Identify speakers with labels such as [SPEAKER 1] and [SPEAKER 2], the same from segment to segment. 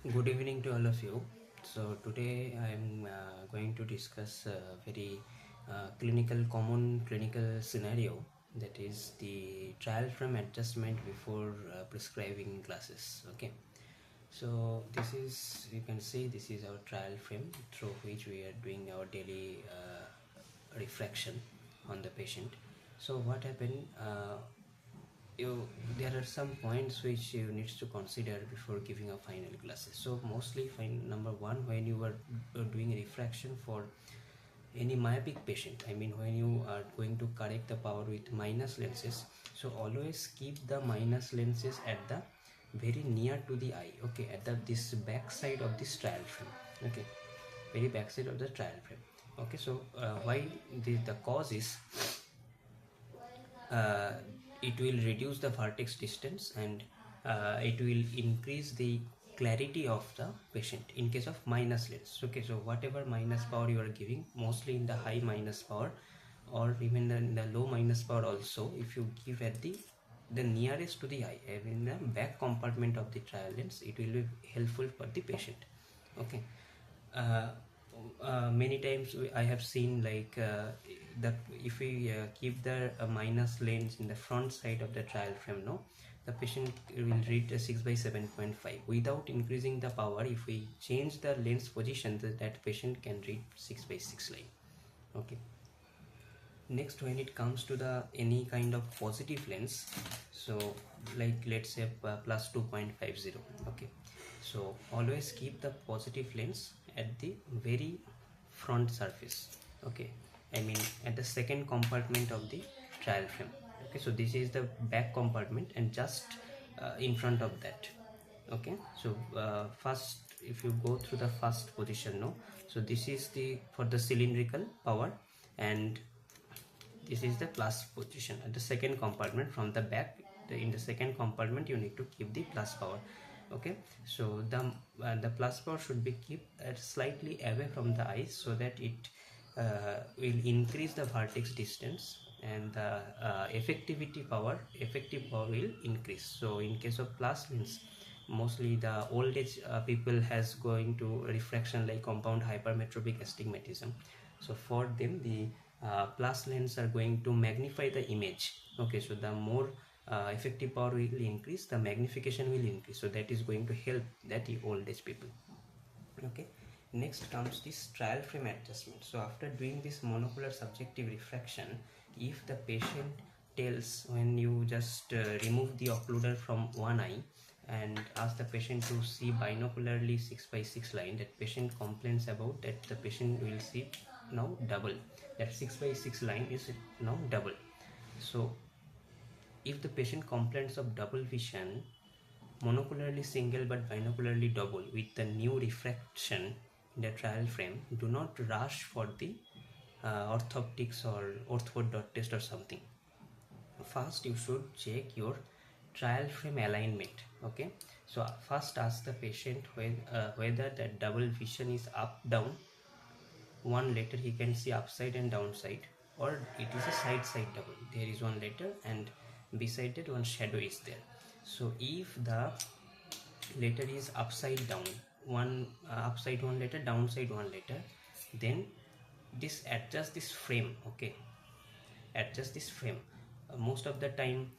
[SPEAKER 1] Good evening to all of you. So today I am going to discuss a very common clinical scenario, that is the trial frame adjustment before prescribing glasses. Okay. So this is, you can see, this is our trial frame through which we are doing our daily refraction on the patient. So what happened? You There are some points which you need to consider before giving a final glasses. So mostly, number one, when you are doing refraction for any myopic patient, I mean when you are going to correct the power with minus lenses, so always keep the minus lenses at the very near to the eye, okay, at the this back side of this trial frame, okay, very back side of the trial frame. Okay, so why the cause is, uh, it will reduce the vertex distance, and it will increase the clarity of the patient in case of minus lens. Okay, so whatever minus power you are giving, mostly in the high minus power or even in the low minus power also, if you give at the nearest to the eye, I mean the back compartment of the trial lens, it will be helpful for the patient. Okay. uh, Many times I have seen, like, that if we keep the minus lens in the front side of the trial frame, no, the patient will read a 6 by 7.5 without increasing the power. If we change the lens position, that patient can read 6 by 6 line. Okay. Next, when it comes to the any kind of positive lens, so like let's say plus 2.50, okay, so always keep the positive lens at the very front surface, okay, I mean at the second compartment of the trial frame. Okay, so this is the back compartment and just in front of that. Okay, so first, if you go through the first position, no, so this is the for the cylindrical power, and this is the plus position at the second compartment from the back. In the second compartment you need to keep the plus power. Okay, so the plus power should be kept slightly away from the eyes, so that it will increase the vertex distance, and the effective power will increase. So in case of plus means, mostly the old age people has going to refraction like compound hypermetropic astigmatism. So for them, the plus lens are going to magnify the image. Okay, so the more effective power will increase, the magnification will increase, so that is going to help that old age people. Okay, next comes this trial frame adjustment. So after doing this monocular subjective refraction, if the patient tells, when you just remove the occluder from one eye and ask the patient to see binocularly 6 by 6 line, that patient complains about that the patient will see now double, that 6 by 6 line is now double. So if the patient complains of double vision, monocularly single but binocularly double with the new refraction in the trial frame, do not rush for the orthoptics or ortho dot test or something. First you should check your trial frame alignment. Okay, so first ask the patient whether that double vision is up down. One letter he can see upside and downside, or it is a side double, there is one letter and beside that one shadow is there. So if the letter is upside down, one upside one letter, downside one letter, then this adjust this frame. Okay, adjust this frame. Most of the time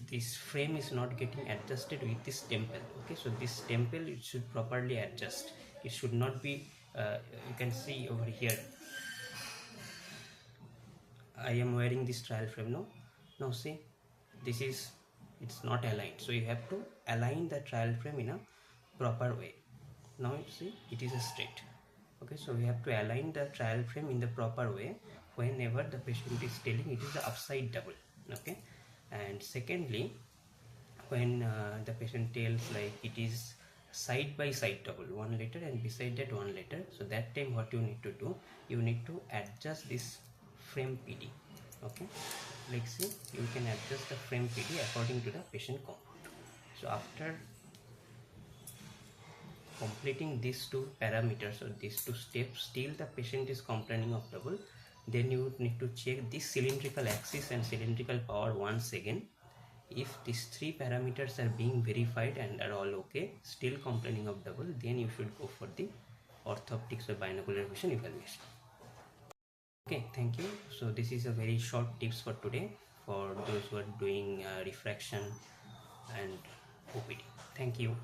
[SPEAKER 1] this frame is not getting adjusted with this temple. Okay, so this temple, it should properly adjust. It should not be you can see over here, I am wearing this trial frame. Now see, this is, it's not aligned, so you have to align the trial frame in a proper way. Now you see it is a straight. Okay, so we have to align the trial frame in the proper way whenever the patient is telling it is the upside double. Okay, and secondly, when the patient tells like it is side by side double, one letter and beside that one letter, so that time what you need to do, you need to adjust this frame PD. Okay, like see, you can adjust the frame PD according to the patient comfort. So after completing these two parameters or these two steps, still the patient is complaining of double, then you need to check this cylindrical axis and cylindrical power once again. If these three parameters are being verified and are all okay, still complaining of double, then you should go for the ortho-optics or binocular vision evaluation. Okay, thank you. So this is a very short tips for today for those who are doing refraction and OPD. Thank you.